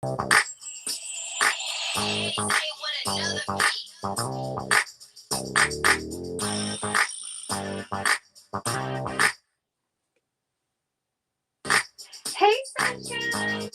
Hey, Sunshine.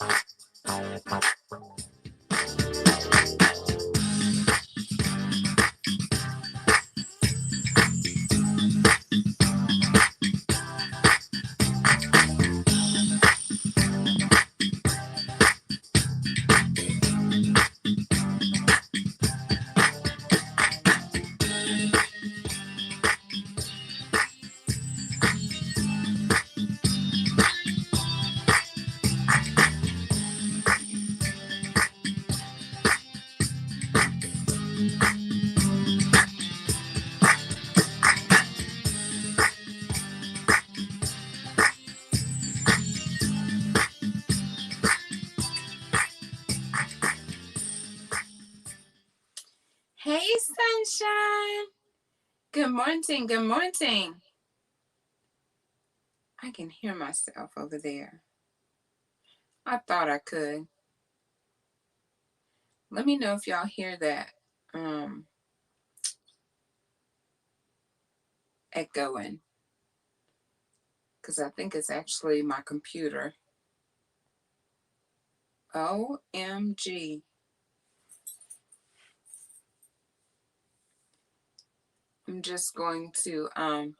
Hey, Sunshine. Good morning. Good morning. I can hear myself over there. I thought I could. Let me know if y'all hear that echoing, because I think it's actually my computer. OMG. I'm just going to oh,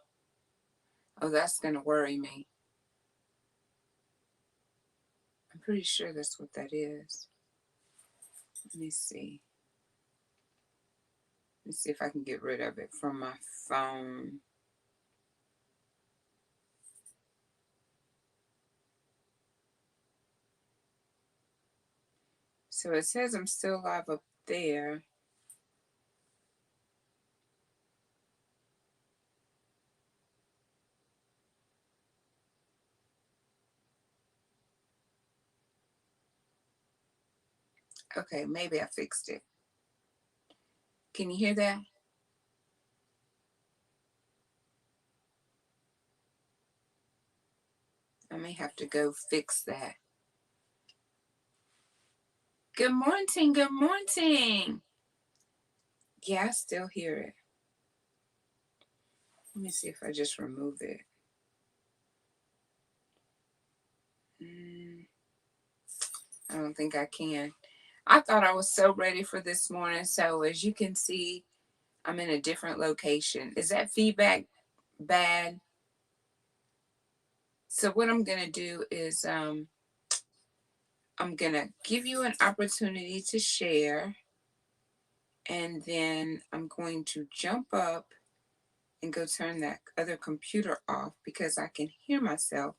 that's gonna worry me. I'm pretty sure that's what that is. Let me see. Let's see if I can get rid of it from my phone. So it says I'm still live up there. Okay, maybe I fixed it. Can you hear that? I may have to go fix that. Good morning. Good morning. Yeah, I still hear it. Let me see if I just remove it. I don't think I can. I thought I was so ready for this morning. So as you can see, I'm in a different location. Is that feedback bad? So what I'm going to do is I'm going to give you an opportunity to share. And then I'm going to jump up and go turn that other computer off because I can hear myself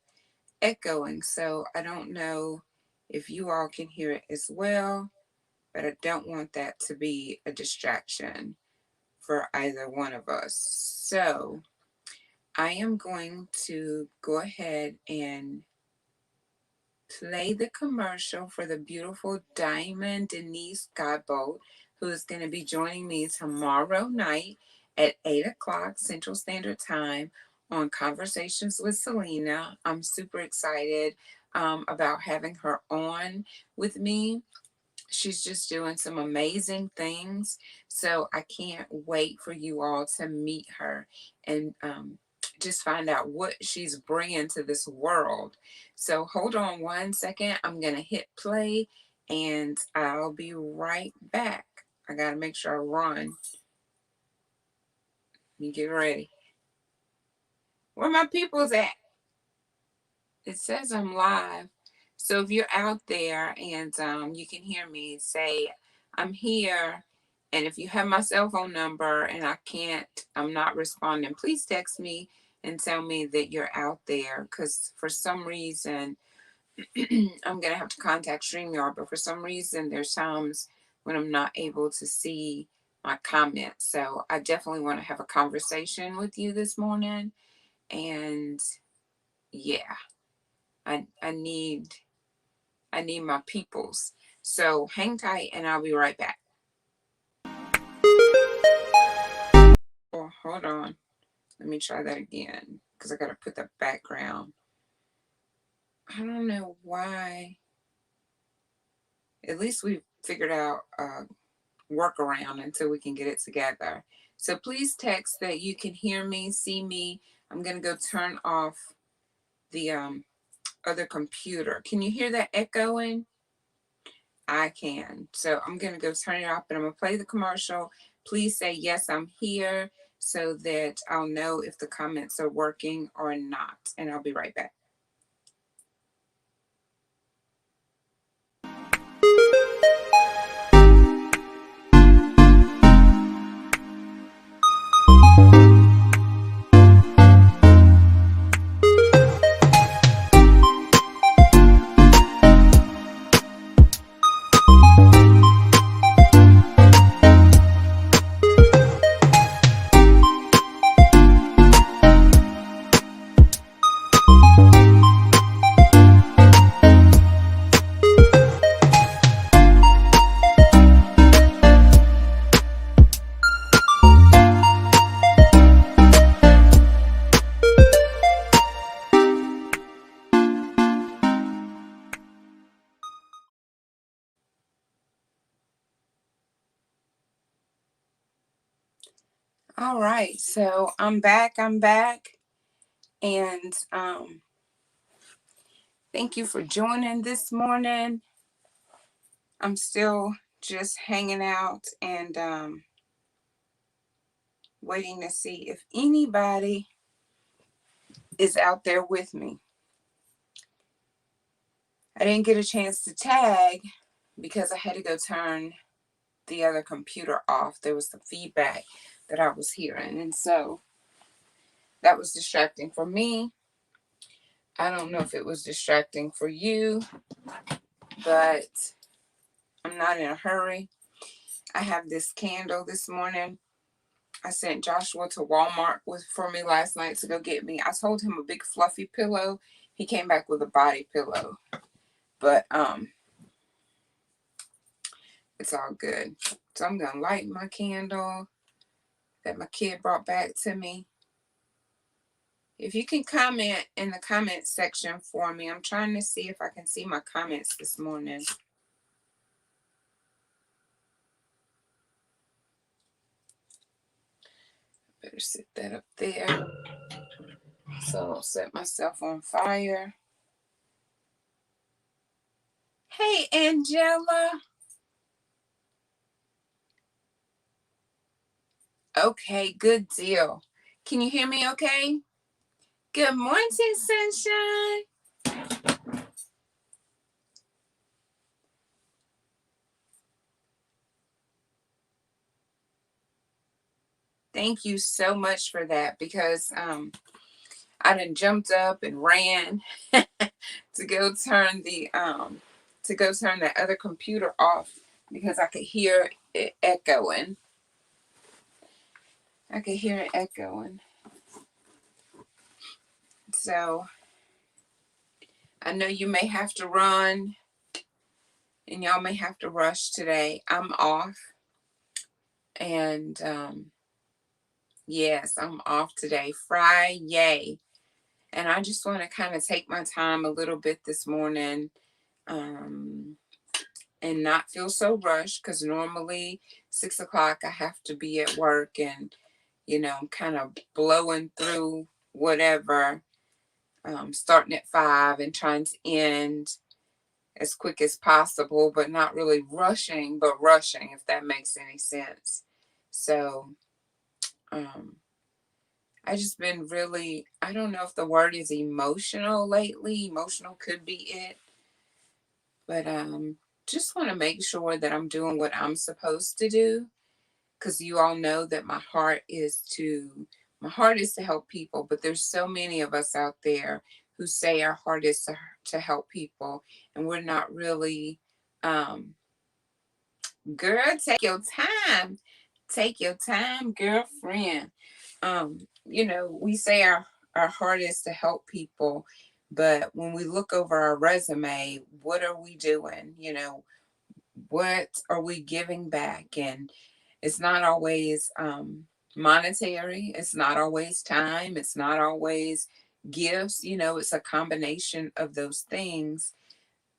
echoing. So I don't know if you all can hear it as well, but I don't want that to be a distraction for either one of us. So I am going to go ahead and play the commercial for the beautiful Diamond Denise Godbolt, who is going to be joining me tomorrow night at 8 o'clock Central Standard Time on Conversations with Selena. I'm super excited about having her on with me. She's just doing some amazing things. So I can't wait for you all to meet her and just find out what she's bringing to this world. So hold on one second. I'm going to hit play and I'll be right back. I got to make sure I run. Let me get ready. Where my people's at? It says I'm live. So if you're out there and you can hear me, say I'm here. And if you have my cell phone number and I'm not responding, please text me and tell me that you're out there. Because for some reason, I'm going to have to contact StreamYard. But for some reason, there's times when I'm not able to see my comments. So I definitely want to have a conversation with you this morning. And yeah, I need my peoples. So hang tight and I'll be right back. Oh, hold on. Let me try that again because I got to put the background. I don't know why at least we figured out a workaround until we can get it together. So please text that you can hear me, see me. I'm going to go turn off the other computer. Can you hear that echoing? I can. So I'm going to go turn it off, but I'm going to play the commercial. Please say, yes, I'm here, so that I'll know if the comments are working or not. And I'll be right back. All right, so I'm back. And thank you for joining this morning. I'm still just hanging out and waiting to see if anybody is out there with me. I didn't get a chance to tag because I had to go turn the other computer off. There was some feedback that I was hearing, and so that was distracting for me. I don't know if it was distracting for you, but I'm not in a hurry. I have this candle this morning. I sent Joshua to Walmart for me last night to go get me. I told him a big fluffy pillow. He came back with a body pillow. But it's all good. So I'm gonna light my candle that my kid brought back to me. If you can comment in the comment section for me. I'm trying to see if I can see my comments this morning. Better sit that up there so I don't set myself on fire. Hey, Angela. Okay, good deal. Can you hear me okay? Good morning, sunshine. Thank you so much for that, because I done jumped up and ran to go turn the other computer off because I could hear it echoing. So I know you may have to run and y'all may have to rush today. I'm off. And yes, I'm off today, Friday. And I just want to kind of take my time a little bit this morning, and not feel so rushed, because normally 6 o'clock I have to be at work, and I'm kind of blowing through whatever, starting at 5 and trying to end as quick as possible, but not really rushing, but rushing, if that makes any sense. So I just been really, I don't know if the word is emotional lately. Emotional could be it. But just want to make sure that I'm doing what I'm supposed to do, because you all know that my heart is to help people, but there's so many of us out there who say our heart is to help people, and we're not really. Girl, take your time, girlfriend. We say our heart is to help people, but when we look over our resume, what are we doing? What are we giving back? And it's not always monetary, it's not always time, it's not always gifts. It's a combination of those things.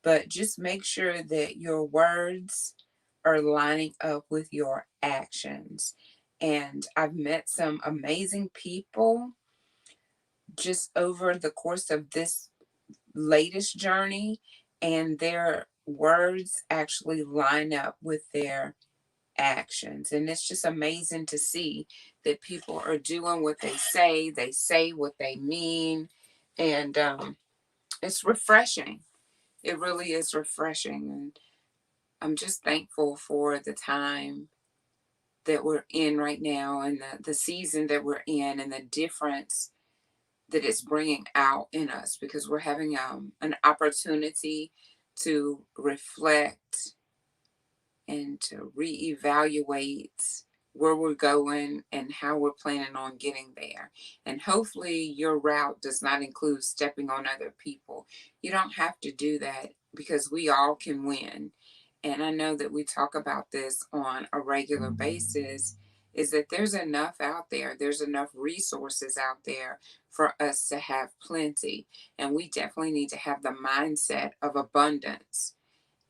but just make sure that your words are lining up with your actions. And I've met some amazing people just over the course of this latest journey, and their words actually line up with their actions. And it's just amazing to see that people are doing what they say what they mean. And it's refreshing. It really is refreshing. And I'm just thankful for the time that we're in right now, and the season that we're in, and the difference that it's bringing out in us, because we're having an opportunity to reflect and to reevaluate where we're going and how we're planning on getting there. And hopefully, your route does not include stepping on other people. You don't have to do that, because we all can win. And I know that we talk about this on a regular basis, is that there's enough out there, there's enough resources out there for us to have plenty. And we definitely need to have the mindset of abundance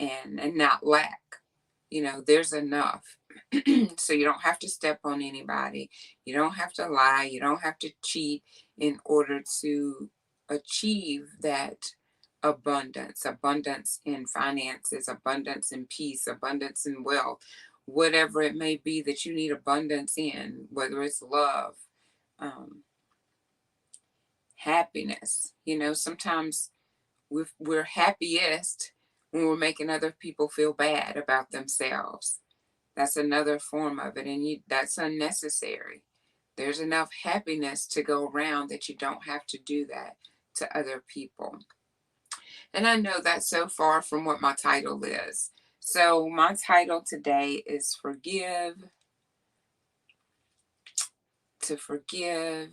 and not lack. There's enough. So you don't have to step on anybody. You don't have to lie. You don't have to cheat in order to achieve that abundance in finances, abundance in peace, abundance in wealth, whatever it may be that you need abundance in, whether it's love, um, happiness. Sometimes we're happiest when we're making other people feel bad about themselves. That's another form of it, and that's unnecessary. There's enough happiness to go around that you don't have to do that to other people. And I know that's so far from what my title is. So my title today is to forgive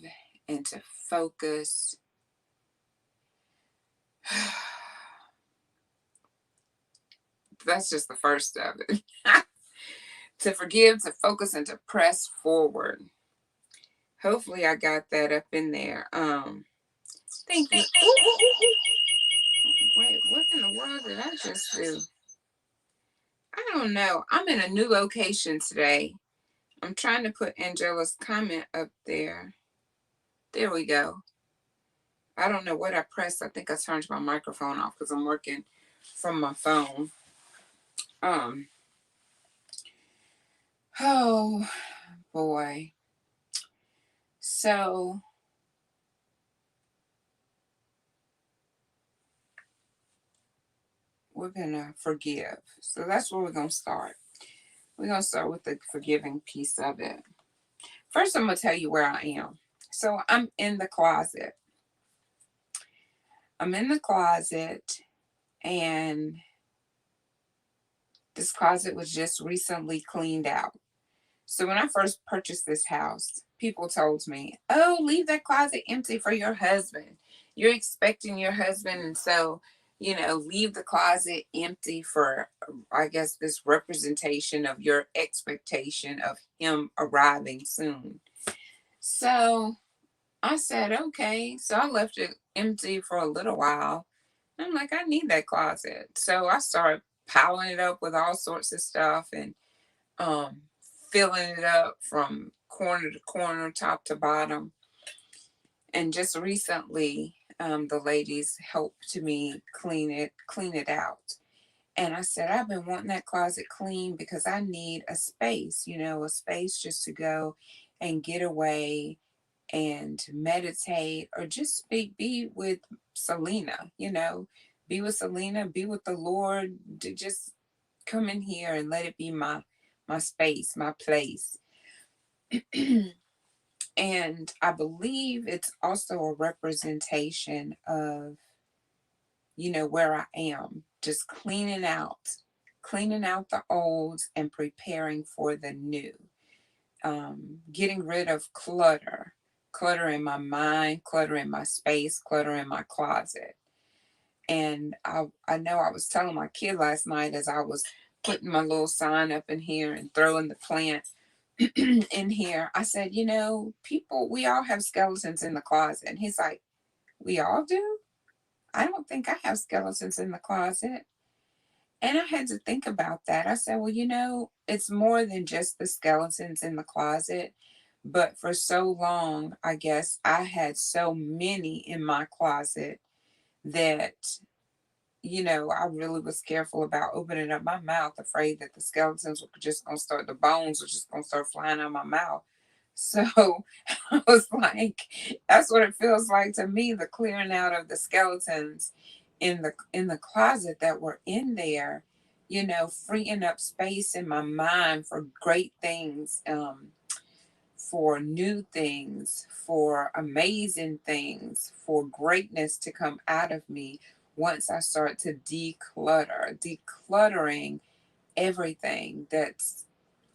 and to focus. That's just the first of it. To forgive, to focus, and to press forward. Hopefully I got that up in there. Thank you. Ooh, ooh, ooh, ooh. Wait, what in the world did I just do? I don't know. I'm in a new location today. I'm trying to put Angela's comment up there. There we go. I don't know what I pressed. I think I turned my microphone off because I'm working from my phone. Um, oh boy. So we're gonna forgive. So that's where we're gonna start. We're gonna start with the forgiving piece of it. First, I'm gonna tell you where I am. So I'm in the closet. I'm in the closet, and this closet was just recently cleaned out. So when I first purchased this house, people told me, "Oh, leave that closet empty for your husband. You're expecting your husband, and so, leave the closet empty for, I guess, this representation of your expectation of him arriving soon." So I said, "Okay." So I left it empty for a little while. I'm like, I need that closet. So I started piling it up with all sorts of stuff, and um, filling it up from corner to corner, top to bottom. And just recently, the ladies helped me clean it out. And I said, I've been wanting that closet clean because I need a space, a space just to go and get away and meditate, or just be with Selena, be with Selena, be with the Lord, to just come in here and let it be my space, my place. And I believe it's also a representation of, where I am, just cleaning out the old and preparing for the new. Getting rid of clutter in my mind, clutter in my space, clutter in my closet. And I know I was telling my kid last night, as I was putting my little sign up in here and throwing the plant in here, I said, people, we all have skeletons in the closet. And he's like, we all do? I don't think I have skeletons in the closet. And I had to think about that. I said, well, it's more than just the skeletons in the closet. But for so long, I guess I had so many in my closet that, I really was careful about opening up my mouth, afraid that the skeletons were just going to start, the bones were just going to start flying out of my mouth. So I was like, that's what it feels like to me, the clearing out of the skeletons in the closet that were in there, freeing up space in my mind for great things, for new things, for amazing things, for greatness to come out of me once I start to decluttering everything that's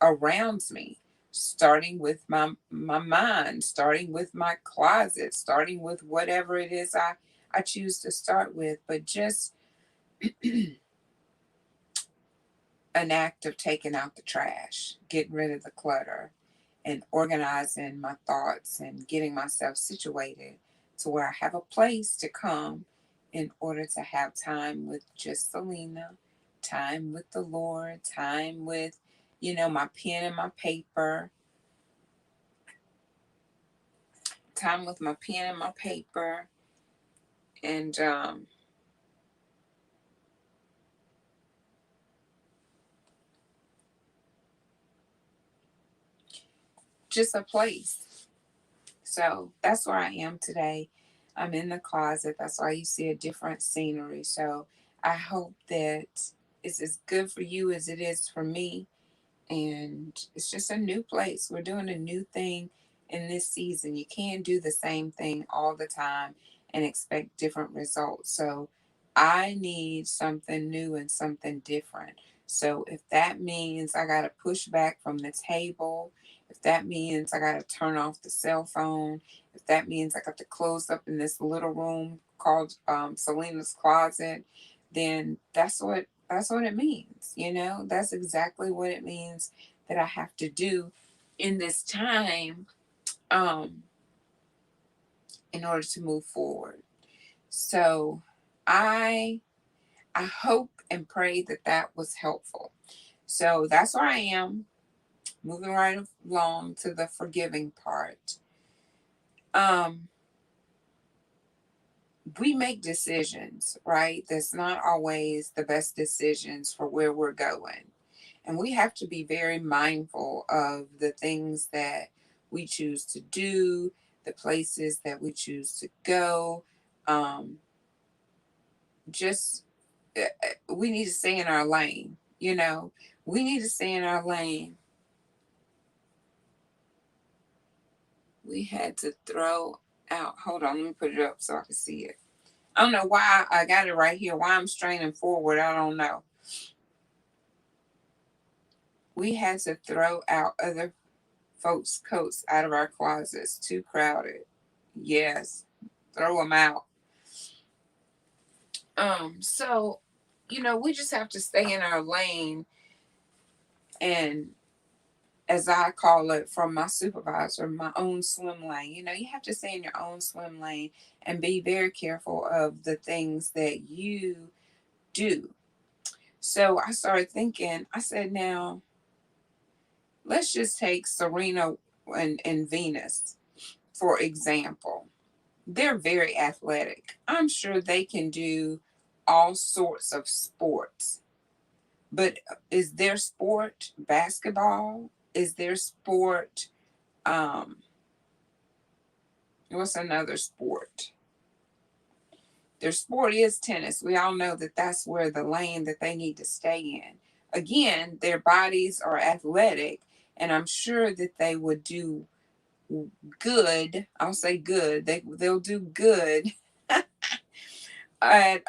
around me, starting with my mind, starting with my closet, starting with whatever it is I choose to start with, but just an act of taking out the trash, getting rid of the clutter, and organizing my thoughts and getting myself situated to where I have a place to come in order to have time with just Selena, time with the Lord, time with, my pen and my paper, time with my pen and my paper, and just a place. So that's where I am today. I'm in the closet. That's why you see a different scenery. So I hope that it's as good for you as it is for me. And it's just a new place. We're doing a new thing in this season. You can't do the same thing all the time and expect different results. So I need something new and something different. So if that means I got to push back from the table, if that means I got to turn off the cell phone, if that means I got to close up in this little room called Selena's closet, then that's what it means. That's exactly what it means that I have to do in this time, um, in order to move forward. So I I hope and pray that that was helpful. So that's where I am, moving right along to the forgiving part. Um, we make decisions, right? That's not always the best decisions for where we're going. And we have to be very mindful of the things that we choose to do, the places that we choose to go. Um, just, we need to stay in our lane, We need to stay in our lane. We had to throw out, hold on, let me put it up so I can see it. I don't know why I got it right here. Why I'm straining forward, I don't know. We had to throw out other folks' coats out of our closets. Too crowded. Yes, throw them out. So, we just have to stay in our lane, and as I call it from my supervisor, my own swim lane. You have to stay in your own swim lane and be very careful of the things that you do. So I started thinking, I said, now let's just take Serena and Venus, for example. They're very athletic. I'm sure they can do all sorts of sports. But is their sport basketball? Is their sport, um, what's another sport? Their sport is tennis. We all know that that's where the lane that they need to stay in. Again, their bodies are athletic, and I'm sure that they would do good. I'll say good. They'll do good at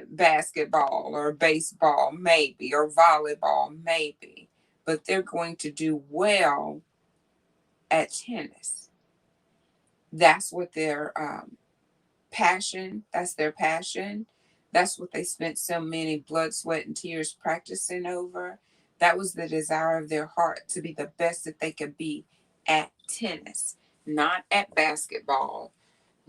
basketball or baseball, maybe, or volleyball, maybe, but they're going to do well at tennis. That's what their passion. That's their passion. That's what they spent so many blood, sweat, and tears practicing over. That was the desire of their heart, to be the best that they could be at tennis, not at basketball,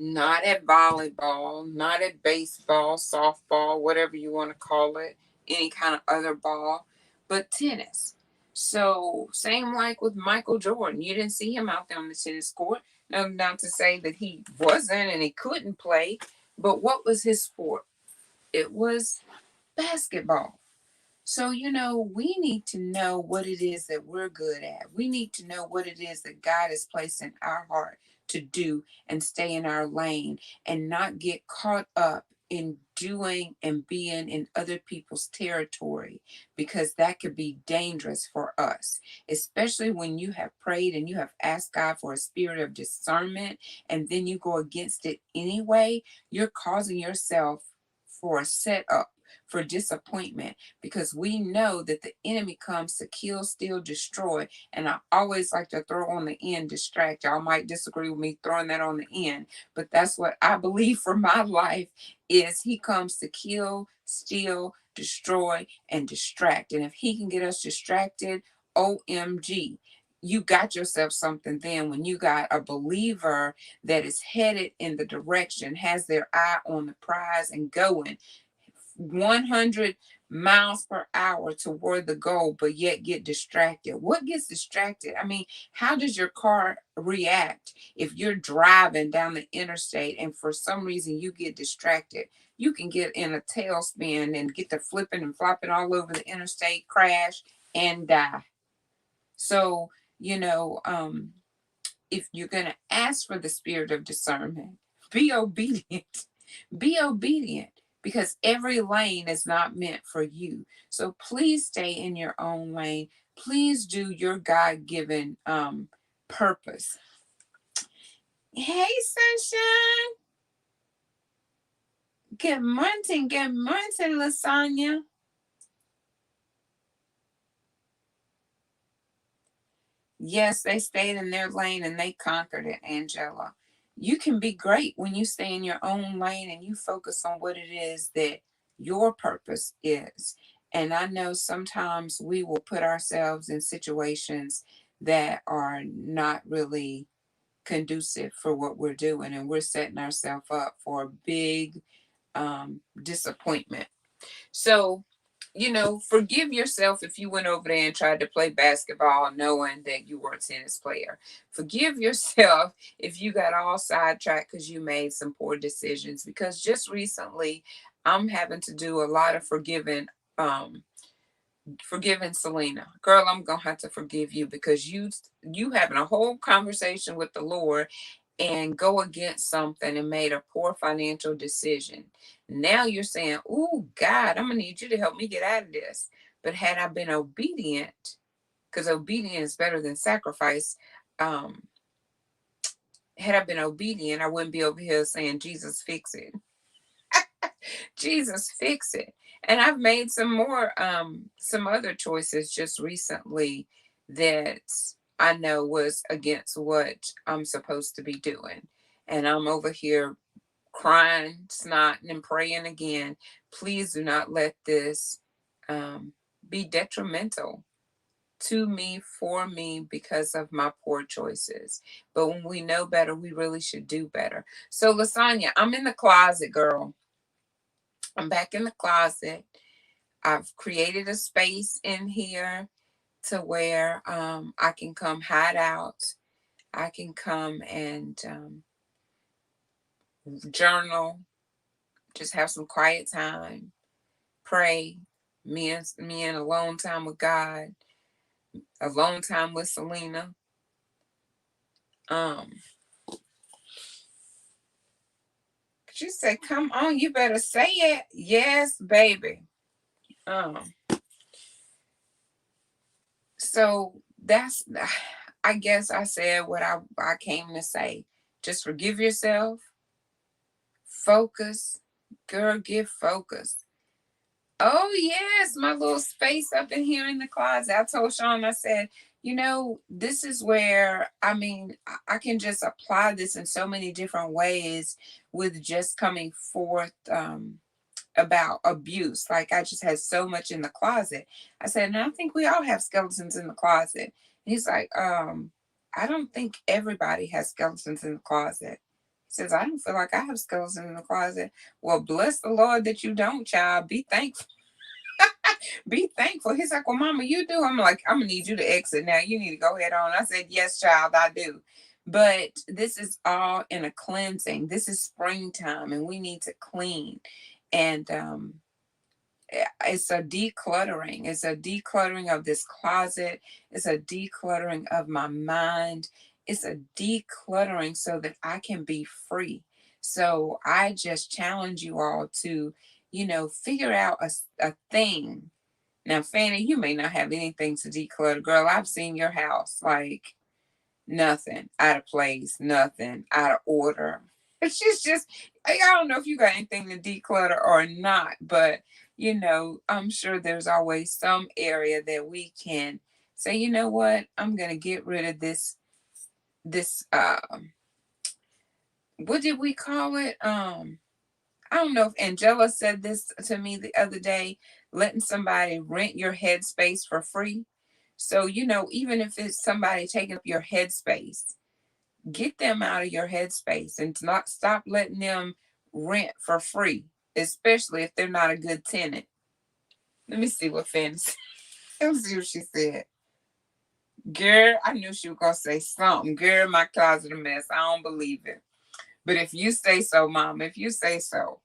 Not at volleyball, not at baseball, softball, whatever you want to call it, any kind of other ball, but tennis. So, same like with Michael Jordan. You didn't see him out there on the tennis court. No, not to say that he wasn't and he couldn't play, but what was his sport? It was basketball. So, we need to know what it is that we're good at. We need to know what it is that God has placed in our heart to do and stay in our lane and not get caught up in doing and being in other people's territory, because that could be dangerous for us, especially when you have prayed and you have asked God for a spirit of discernment and then you go against it anyway. You're causing yourself for a setup for disappointment, because we know that the enemy comes to kill, steal, destroy. And I always like to throw on the end distract. Y'all might disagree with me throwing that on the end, but that's what I believe for my life is he comes to kill, steal, destroy, and distract. And if he can get us distracted, OMG. You got yourself something then when you got a believer that is headed in the direction, has their eye on the prize and going 100 miles per hour toward the goal, but yet get distracted. What gets distracted? I mean, how does your car react if you're driving down the interstate and for some reason you get distracted? You can get in a tailspin and get to flipping and flopping all over the interstate, crash, and die. So, if you're going to ask for the spirit of discernment, be obedient. Be obedient, because every lane is not meant for you. So please stay in your own lane. Please do your God given purpose. Hey, sunshine. Good morning. Good morning, Lasagna. Yes, they stayed in their lane and they conquered it, Angela. You can be great when you stay in your own lane and you focus on what it is that your purpose is. And I know sometimes we will put ourselves in situations that are not really conducive for what we're doing, and we're setting ourselves up for a big disappointment. So, forgive yourself if you went over there and tried to play basketball knowing that you were a tennis player. Forgive yourself if you got all sidetracked because you made some poor decisions. Because just recently, I'm having to do a lot of forgiving Selena. Girl, I'm gonna have to forgive you because you having a whole conversation with the Lord and go against something and made a poor financial decision. Now you're saying, "Oh God, I'm gonna need you to help me get out of this." But had I been obedient, because obedience is better than sacrifice, um, had I been obedient, I wouldn't be over here saying, "Jesus, fix it." Jesus, fix it. And I've made some other choices just recently that I know was against what I'm supposed to be doing. And I'm over here crying, snotting, and praying again. Please do not let this um, be detrimental to me, for me, because of my poor choices. But when we know better, we really should do better. So, Lasagna, I'm in the closet, girl. I'm back in the closet. I've created a space in here to where I can come hide out. I can come and journal, just have some quiet time, pray, me and alone time with God, alone time with Selena. Um, she said, "Come on, you better say it." Yes, baby. Um, so that's, I guess I said what I came to say. Just forgive yourself, focus, girl, get focused. Oh yes, my little space up in here in the closet. I told Sean, I said, this is where, I mean, I can just apply this in so many different ways with just coming forth about abuse. Like, I just had so much in the closet. I said, and I think we all have skeletons in the closet. And he's like, I don't think everybody has skeletons in the closet. Says, I don't feel like I have skeletons in the closet. Well, bless the Lord that you don't, child. Be thankful. Be thankful. He's like, well, mama, you do. I'm like, I'm gonna need you to exit now. You need to go ahead on. I said, yes, child, I do. But this is all in a cleansing. This is springtime and we need to clean. And it's a decluttering. It's a decluttering of this closet. It's a decluttering of my mind. It's a decluttering so that I can be free. So I just challenge you all to, figure out a thing. Now, Fanny, you may not have anything to declutter. Girl, I've seen your house. Like, nothing out of place, nothing out of order. It's just, I don't know if you got anything to declutter or not, but I'm sure there's always some area that we can say, you know what, I'm gonna get rid of this what did we call it? I don't know if Angela said this to me the other day, letting somebody rent your headspace for free. So, even if it's somebody taking up your headspace, get them out of your headspace and not stop letting them rent for free, especially if they're not a good tenant. Let me see what Fanny said. Let's see what she said. Girl, I knew she was gonna say something. Girl, my closet a mess. I don't believe it. But if you say so, Mom, if you say so.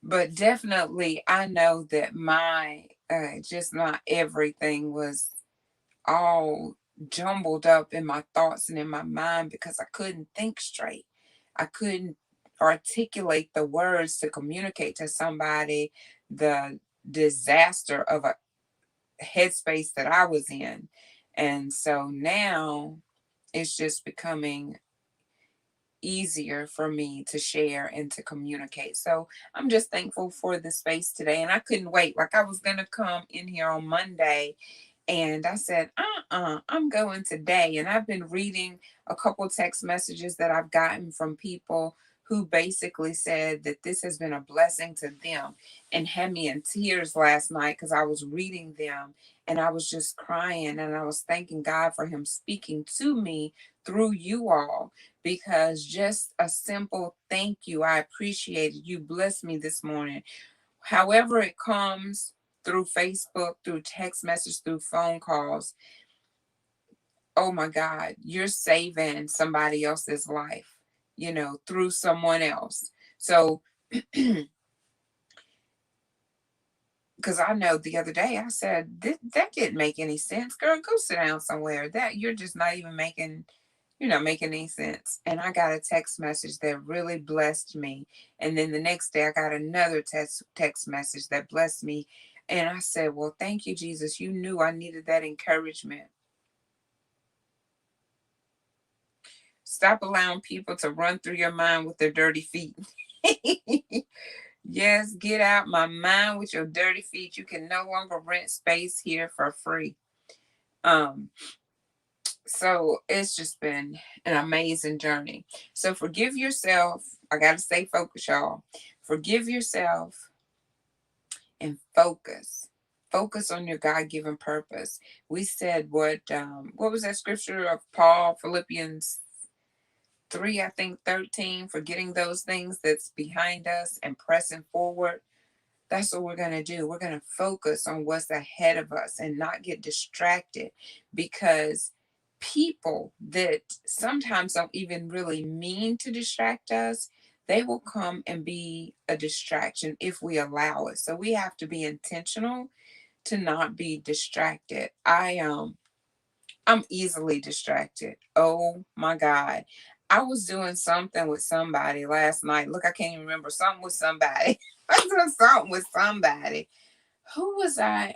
But definitely I know that my just not everything was all jumbled up in my thoughts and in my mind because I couldn't think straight. I couldn't articulate the words to communicate to somebody the disaster of a headspace that I was in. And so now it's just becoming easier for me to share and to communicate. So I'm just thankful for the space today. And I couldn't wait. Like I was going to come in here on Monday and I said, I'm going today. And I've been reading a couple text messages that I've gotten from people who basically said that this has been a blessing to them and had me in tears last night because I was reading them and I was just crying and I was thanking God for Him speaking to me through you all because just a simple thank you. I appreciate it. You blessed me this morning. However, it comes through Facebook, through text message, through phone calls. Oh my God, you're saving somebody else's life, through someone else. So, because I know the other day I said, that didn't make any sense. Girl, go sit down somewhere. That you're just not even making, making any sense. And I got a text message that really blessed me. And then the next day I got another text message that blessed me. And I said, well, thank you, Jesus. You knew I needed that encouragement. Stop allowing people to run through your mind with their dirty feet. Yes, get out my mind with your dirty feet. You can no longer rent space here for free. So it's just been an amazing journey. So forgive yourself. I gotta stay focused, y'all. Forgive yourself and focus. Focus on your God-given purpose. We said what was that scripture of Paul, Philippians 3, I think 13, forgetting those things that's behind us and pressing forward. That's what we're going to do. We're going to focus on what's ahead of us and not get distracted because people that sometimes don't even really mean to distract us, they will come and be a distraction if we allow it. So we have to be intentional to not be distracted. I'm easily distracted. Oh my God. I was doing something with somebody last night. Look, I can't even remember. Something with somebody. I was doing something with somebody. Who was I?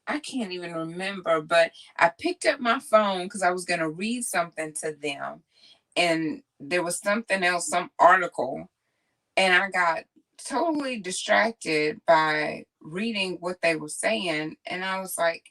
I can't even remember, but I picked up my phone because I was going to read something to them. And there was something else, some article. And I got totally distracted by reading what they were saying. And I was like,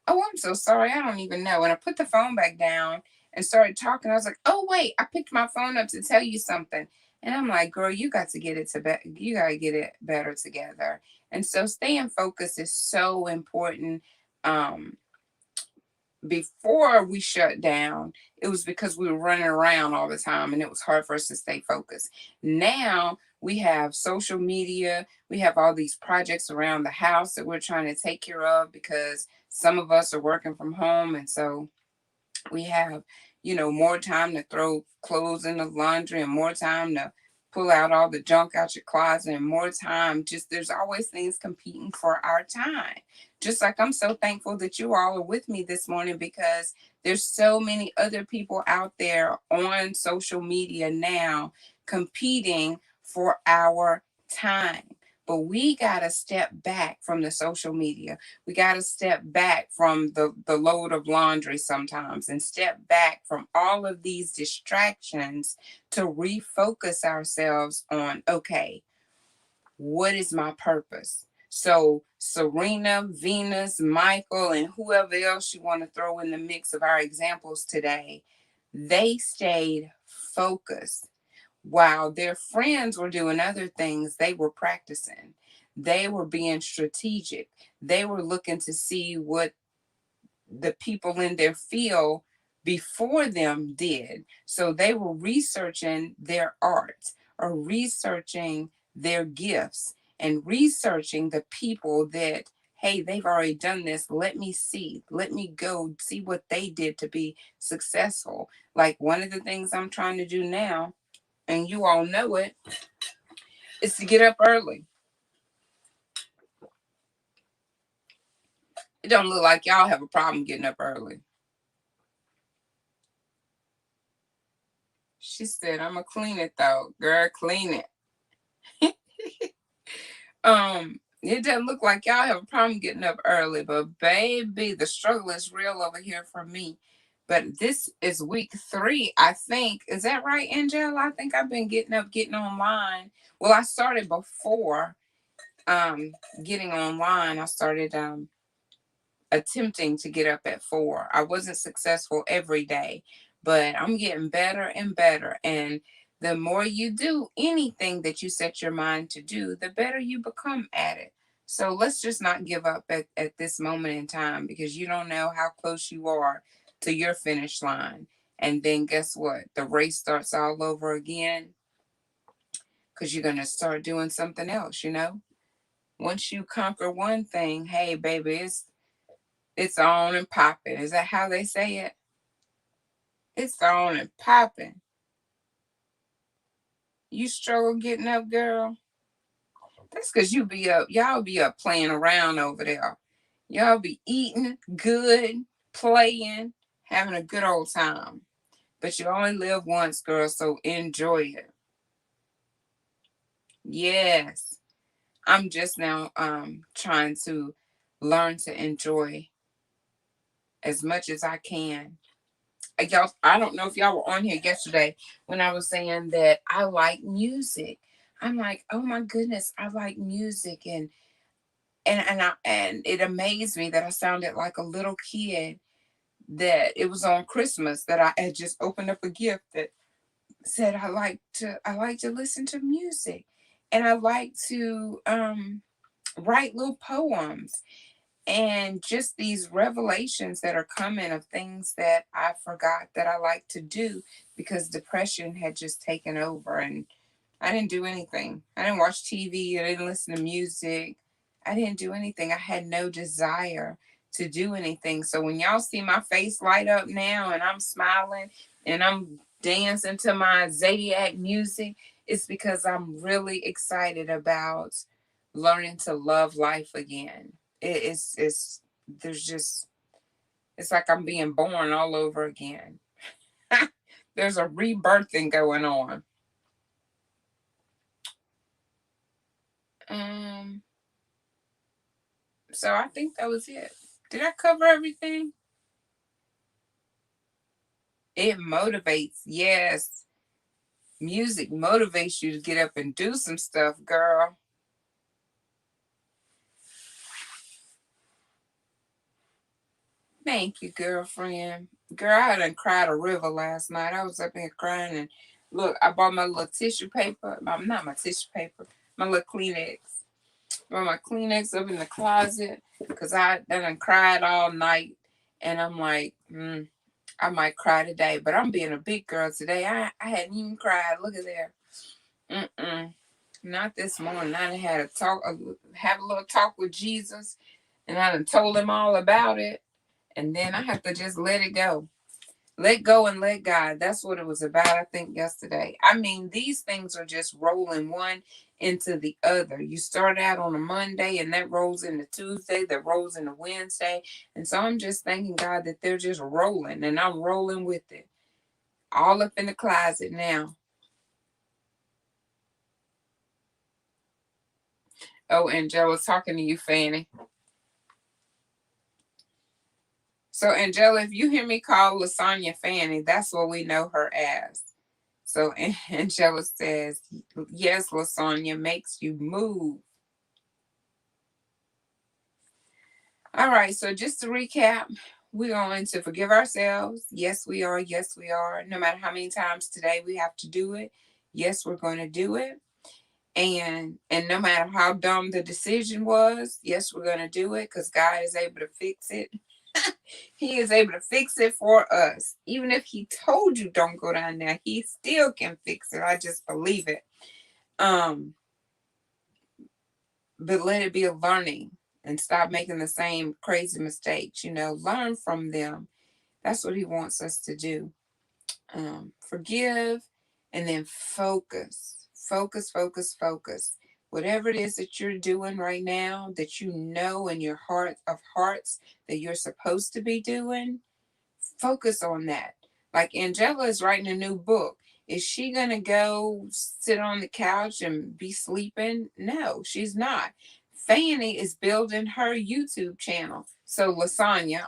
oh, I'm so sorry. I don't even know. And I put the phone back down and started talking. I was like, oh, wait, I picked my phone up to tell you something. And I'm like, girl, you got to get it you got to get it better together. And so staying focused is so important. Um, before we shut down, it was because we were running around all the time and it was hard for us to stay focused. Now we have social media, we have all these projects around the house that we're trying to take care of because some of us are working from home. And so we have, more time to throw clothes in the laundry and more time to pull out all the junk out your closet and more time. Just there's always things competing for our time. Just like I'm so thankful that you all are with me this morning because there's so many other people out there on social media now competing for our time. But we got to step back from the social media. We got to step back from the load of laundry sometimes and step back from all of these distractions to refocus ourselves on, okay, what is my purpose? So Serena, Venus, Michael, and whoever else you want to throw in the mix of our examples today, they stayed focused. While their friends were doing other things, they were practicing. They were being strategic. They were looking to see what the people in their field before them did. So they were researching their art or researching their gifts and researching the people that, hey, they've already done this. Let me see. Let me go see what they did to be successful. Like one of the things I'm trying to do now, and you all know it, is to get up early. It don't look like y'all have a problem getting up early. She said, I'm gonna clean it though. Girl, clean it. It doesn't look like y'all have a problem getting up early, but baby, the struggle is real over here for me. But this is week 3, I think. Is that right, Angela? I think I've been getting up, getting online. Well, I started before getting online. I started attempting to get up at 4. I wasn't successful every day, but I'm getting better and better. And the more you do anything that you set your mind to do, the better you become at it. So let's just not give up at this moment in time because you don't know how close you are to your finish line. And then guess what? The race starts all over again because you're going to start doing something else. Once you conquer one thing, hey, baby, it's on and popping. Is that how they say it? It's on and popping. You struggle getting up, girl? That's because you be up. Y'all be up playing around over there. Y'all be eating good, playing, having a good old time. But you only live once, girl, so enjoy it. Yes. I'm just now trying to learn to enjoy as much as I can. Y'all, I don't know if y'all were on here yesterday when I was saying that I like music. I'm like, oh my goodness, I like music, and it amazed me that I sounded like a little kid. That it was on Christmas that I had just opened up a gift that said I like to listen to music, and I like to write little poems and just these revelations that are coming of things that I forgot that I like to do because depression had just taken over and I didn't do anything. I didn't watch TV. I didn't listen to music. I didn't do anything. I had no desire to do anything. So when y'all see my face light up now and I'm smiling and I'm dancing to my Zodiac music, it's because I'm really excited about learning to love life again. It's there's just it's like I'm being born all over again. There's a rebirthing going on. Um, so I think that was it. Did I cover everything? It motivates, yes. Music motivates you to get up and do some stuff, girl. Thank you, girlfriend. Girl, I done cried a river last night. I was up here crying and look, I bought my little tissue paper. Not my tissue paper, my little Kleenex. Brought my Kleenex up in the closet because I done cried all night. And I'm like, I might cry today, but I'm being a big girl today. I hadn't even cried. Look at there. Not this morning. I done had a talk, have a little talk with Jesus, and I done told him all about it. And then I have to just let it go. Let go and let God. That's what it was about, I think, yesterday. I mean, these things are just rolling one into the other. You start out on a Monday and that rolls into Tuesday, that rolls into Wednesday. And so I'm just thanking God that they're just rolling and I'm rolling with it. All up in the closet now. Oh, Angela's talking to you, Fanny. So, Angela, if you hear me call Lasagna Fanny, that's what we know her as. So, Angela says, yes, Lasagna makes you move. All right, so just to recap, we're going to forgive ourselves. Yes, we are. Yes, we are. No matter how many times today we have to do it, yes, we're going to do it. And no matter how dumb the decision was, yes, we're going to do it because God is able to fix it. He is able to fix it for us. Even if he told you don't go down there, he still can fix it. I just believe it. But let it be a learning and stop making the same crazy mistakes. Learn from them. That's what he wants us to do. Forgive and then focus. Focus, focus, focus. Whatever it is that you're doing right now that you know in your heart of hearts that you're supposed to be doing, focus on that. Like Angela is writing a new book. Is she going to go sit on the couch and be sleeping? No, she's not. Fanny is building her YouTube channel. So Lasagna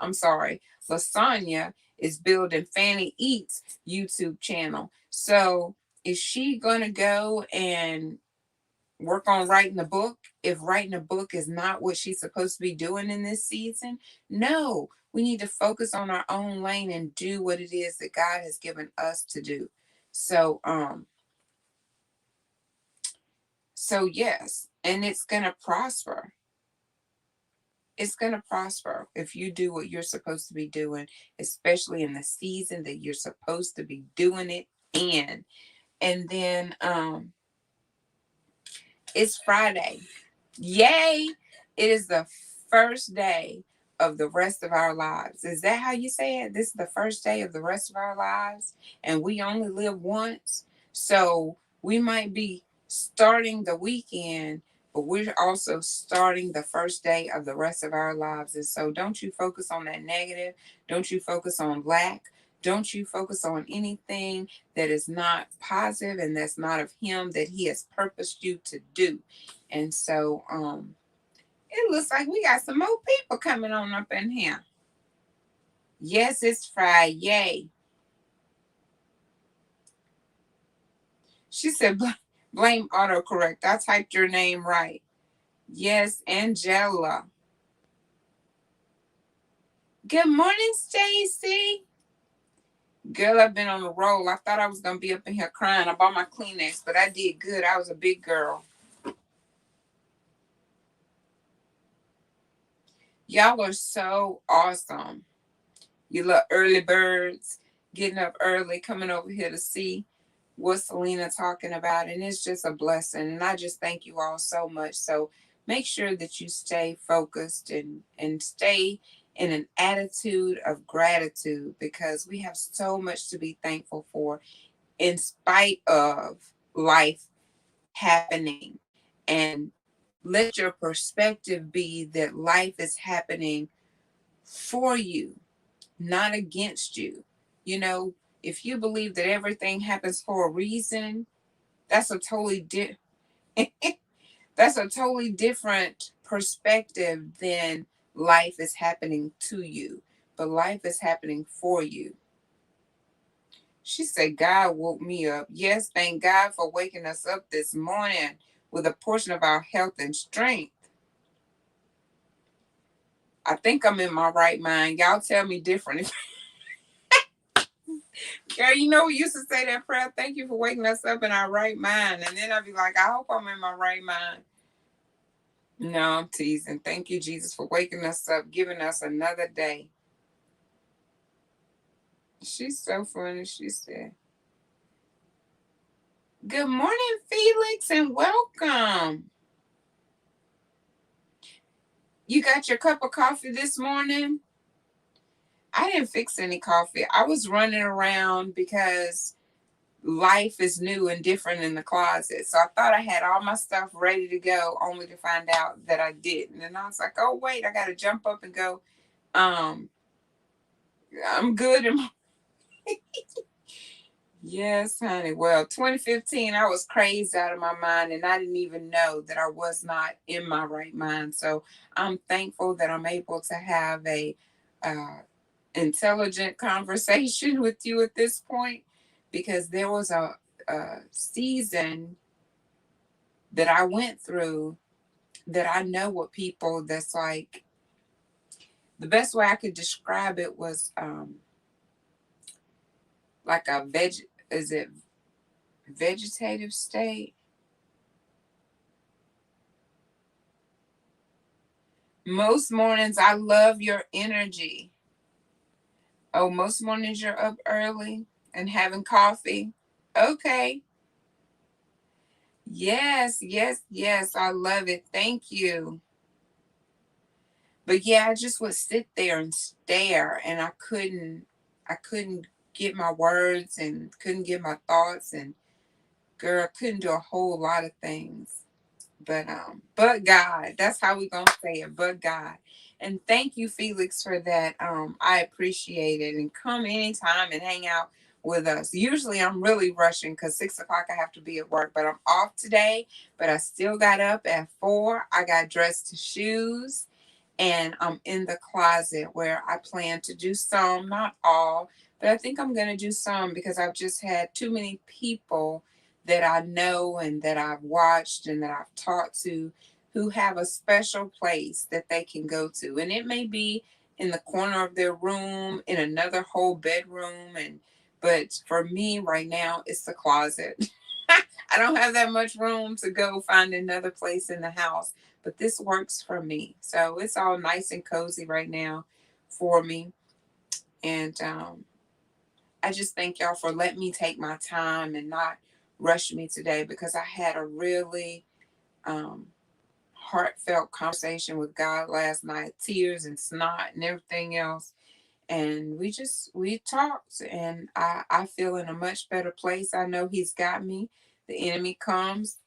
is building Fanny Eats YouTube channel. So is she going to go and work on writing a book if writing a book is not what she's supposed to be doing in this season? No, we need to focus on our own lane and do what it is that God has given us to do. So yes, and it's going to prosper. It's going to prosper if you do what you're supposed to be doing, especially in the season that you're supposed to be doing it in. And then it's Friday. Yay! It is the first day of the rest of our lives. Is that how you say it? This is the first day of the rest of our lives, and we only live once. So we might be starting the weekend, but we're also starting the first day of the rest of our lives. And so don't you focus on that negative. Don't you focus on lack. Don't you focus on anything that is not positive and that's not of him that he has purposed you to do. And so it looks like we got some more people coming on up in here. Yes, it's Friday. She said blame autocorrect. I typed your name right. Yes, Angela. Good morning, Stacy. Girl, I've been on the roll. I thought I was gonna be up in here crying. I bought my Kleenex, but I did good. I was a big girl. Y'all are so awesome. You little early birds getting up early, coming over here to see what Selena talking about. And it's just a blessing. And I just thank you all so much. So make sure that you stay focused and stay in an attitude of gratitude because we have so much to be thankful for in spite of life happening. And let your perspective be that life is happening for you, not against you. You know, if you believe that everything happens for a reason, that's a totally that's a totally different perspective than life is happening to you. But life is happening for you. She said, God woke me up. Yes, thank God for waking us up this morning with a portion of our health and strength. I think I'm in my right mind. Y'all tell me different. Girl, we used to say that prayer. Thank you for waking us up in our right mind. And then I'd be like, I hope I'm in my right mind. No, I'm teasing. Thank you, Jesus, for waking us up, giving us another day. She's so funny. She said, "Good morning, Felix, and welcome. You got your cup of coffee this morning?" I didn't fix any coffee. I was running around because life is new and different in the closet. So I thought I had all my stuff ready to go, only to find out that I didn't. And I was like, oh wait, I gotta jump up and go. Um, I'm good. Yes, honey. Well, 2015, I was crazed out of my mind and I didn't even know that I was not in my right mind. So I'm thankful that I'm able to have a uh, intelligent conversation with you at this point, because there was a season that I went through that I know what people that's like, the best way I could describe it was like a is it vegetative state? Most mornings I love your energy. Oh, most mornings you're up early and having coffee. Okay. Yes, yes, yes. I love it. Thank you. But yeah, I just would sit there and stare and I couldn't get my words and couldn't get my thoughts, and girl, couldn't do a whole lot of things. But God, that's how we gonna say it, but God. And thank you, Felix, for that. I appreciate it. And come anytime and hang out with us. Usually I'm really rushing because 6 o'clock I have to be at work, but I'm off today. But I still got up at 4. I got dressed to shoes and I'm in the closet where I plan to do some, not all, but I think I'm going to do some because I've just had too many people that I know and that I've watched and that I've talked to who have a special place that they can go to. And it may be in the corner of their room, in another whole bedroom, and but for me right now it's the closet. I don't have that much room to go find another place in the house, but this works for me. So it's all nice and cozy right now for me. And I just thank y'all for letting me take my time and not rush me today, because I had a really um, heartfelt conversation with God last night, tears and snot and everything else. And we talked, and I feel in a much better place. I know He's got me. The enemy comes,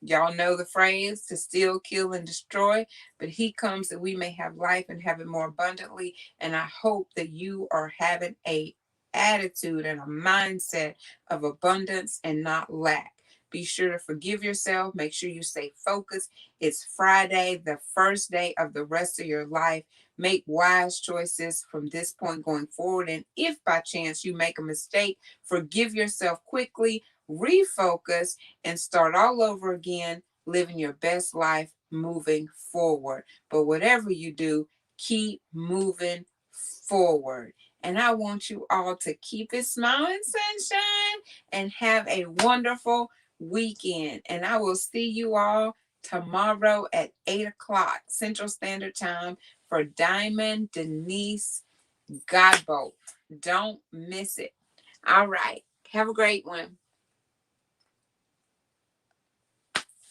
y'all know the phrase, to steal, kill, and destroy, but He comes that we may have life and have it more abundantly. And I hope that you are having a attitude and a mindset of abundance and not lack. Be sure to forgive yourself. Make sure you stay focused. It's Friday, the first day of the rest of your life. Make wise choices from this point going forward. And if by chance you make a mistake, forgive yourself quickly, refocus, and start all over again, living your best life moving forward. But whatever you do, keep moving forward. And I want you all to keep it smiling, sunshine, and have a wonderful weekend. And I will see you all tomorrow at 8 o'clock Central Standard Time for Diamond Denise Godbolt. Don't miss it. All right. Have a great one.